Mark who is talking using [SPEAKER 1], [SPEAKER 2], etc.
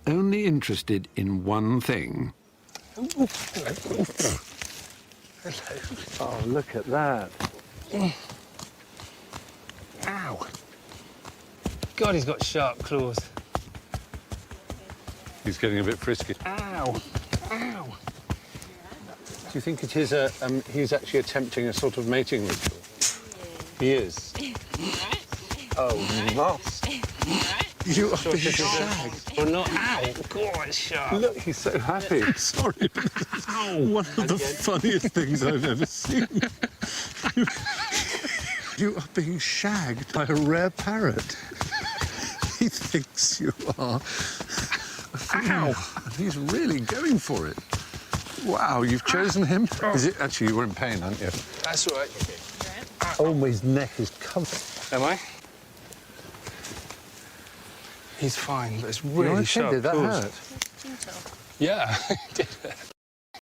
[SPEAKER 1] Only interested in one thing.
[SPEAKER 2] Oh, look at that.
[SPEAKER 3] Ow. God, he's got sharp claws.
[SPEAKER 2] He's getting a bit frisky.
[SPEAKER 3] Ow. Ow.
[SPEAKER 2] Do you think it is he's actually attempting a sort of mating ritual? He is. Oh, moss. You are being shagged.
[SPEAKER 3] Or not. Ow. God, it's sharp.
[SPEAKER 2] Look, he's so happy.
[SPEAKER 1] Sorry, but one of the funniest things I've ever seen. You are being shagged by a rare parrot. He thinks you are.
[SPEAKER 2] Ow.
[SPEAKER 1] And he's really going for it. Wow, you've chosen him? Is it actually, you were in pain, aren't you?
[SPEAKER 3] That's all right.
[SPEAKER 2] Oh, his neck is covered.
[SPEAKER 3] Am I? He's fine, but it's really sharp
[SPEAKER 2] Did that
[SPEAKER 3] claws.
[SPEAKER 2] hurt?
[SPEAKER 3] Yeah, it did.